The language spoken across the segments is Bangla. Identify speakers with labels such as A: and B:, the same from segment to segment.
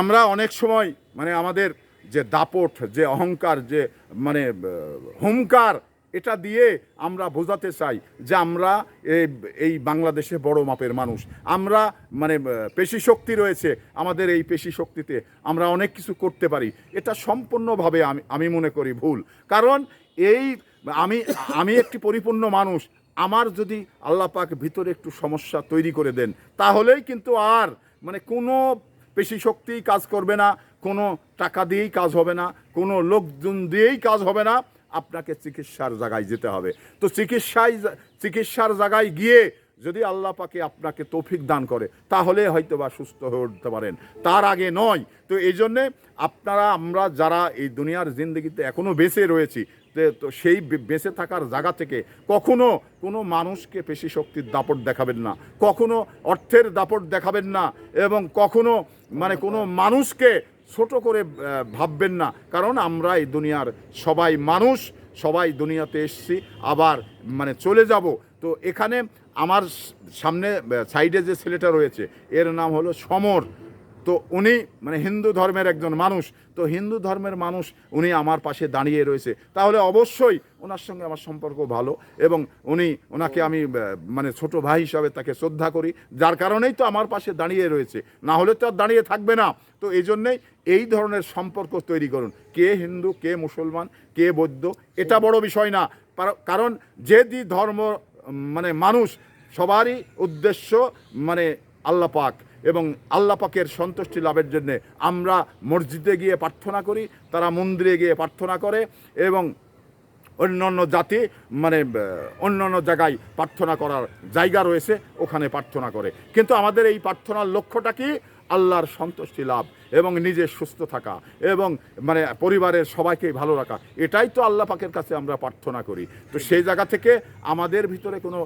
A: আমরা অনেক সময় মানে আমাদের যে দাপট, যে অহংকার, যে মানে হুঙ্কার, এটা দিয়ে আমরা বোঝাতে চাই যে আমরা এই বাংলাদেশে বড় মাপের মানুষ। আমরা মানে পেশি শক্তি রয়েছে, আমাদের এই পেশি শক্তিতে আমরা অনেক কিছু করতে পারি। এটা সম্পূর্ণভাবে আমি মনে করি ভুল। কারণ এই আমি আমি একটি পরিপূর্ণ মানুষ। আমার যদি আল্লাহ পাক ভিতরে একটু সমস্যা তৈরি করে দেন, তাহলেই কিন্তু আর মানে কোনো পেশি শক্তিই কাজ করবে না, কোনো টাকা দিয়েই কাজ হবে না, কোনো লোকজন দিয়েই কাজ হবে না। আপনাকে চিকিৎসার জায়গায় যেতে হবে। তো চিকিৎসার জায়গায় গিয়ে যদি আল্লাহ পাকে আপনাকে তৌফিক দান করে, তাহলে হয়তো বা সুস্থ হয়ে উঠতে পারেন, তার আগে নয়। তো এই জন্যে আমরা যারা এই দুনিয়ার জিন্দগিতে এখনও বেঁচে রয়েছি, তো সেই বেঁচে থাকার জায়গা থেকে কখনো কোনো মানুষকে পেশি শক্তির দাপট দেখাবেন না, কখনো অর্থের দাপট দেখাবেন না, এবং কখনো মানে কোনো মানুষকে ছোট করে ভাববেন না। কারণ আমরা এই দুনিয়ার সবাই মানুষ, সবাই দুনিয়াতে এসেছি, আবার মানে চলে যাব। তো এখানে আমার সামনে সাইডে যে ছেলেটা রয়েছে, এর নাম হলো সমর। তো উনি মানে হিন্দু ধর্মের একজন মানুষ। তো হিন্দু ধর্মের মানুষ, উনি আমার পাশে দাঁড়িয়ে রয়েছে, তাহলে অবশ্যই ওনার সঙ্গে আমার সম্পর্ক ভালো, এবং ওনাকে আমি মানে ছোট ভাই হিসাবে তাকে শ্রদ্ধা করি, যার কারণেই তো আমার পাশে দাঁড়িয়ে রয়েছে, না হলে তো আর দাঁড়িয়ে থাকবে না। তো এই জন্যেই এই ধরনের সম্পর্ক তৈরি করুন। কে হিন্দু, কে মুসলমান, কে বৌদ্ধ, এটা বড় বিষয় না। কারণ যে ধর্ম মানে মানুষ, সবারই উদ্দেশ্য মানে আল্লাহ পাক, এবং আল্লাহ পাকের সন্তুষ্টি লাভের জন্যে আমরা মসজিদে গিয়ে প্রার্থনা করি, তারা মন্দিরে গিয়ে প্রার্থনা করে, এবং অন্যান্য জাতি মানে অন্যান্য জায়গায় প্রার্থনা করার জায়গা রয়েছে, ওখানে প্রার্থনা করে। কিন্তু আমাদের এই প্রার্থনার লক্ষ্যটা কি? আল্লাহর সন্তুষ্টি লাভ, এবং নিজে সুস্থ থাকা, এবং মানে পরিবারের সবাইকে ভালো রাখা। এটাই তো আল্লাহ পাকের কাছে আমরা প্রার্থনা করি। তো সেই জায়গা থেকে আমাদের ভিতরে কোনো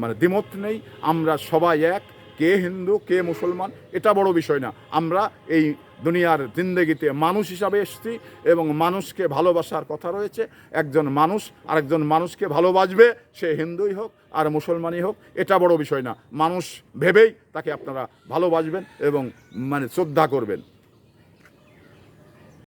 A: মানে দ্বিমত নেই, আমরা সবাই এক। কে হিন্দু, কে মুসলমান, এটা বড় বিষয় না। আমরা এই দুনিয়ার জিন্দেগিতে মানুষ হিসাবে এসেছি, এবং মানুষকে ভালোবাসার কথা রয়েছে। একজন মানুষ আরেকজন মানুষকে ভালোবাসবে, সে হিন্দুই হোক আর মুসলমানই হোক, এটা বড় বিষয় না। মানুষ ভেবেই তাকে আপনারা ভালোবাসবেন এবং মানে শ্রদ্ধা করবেন।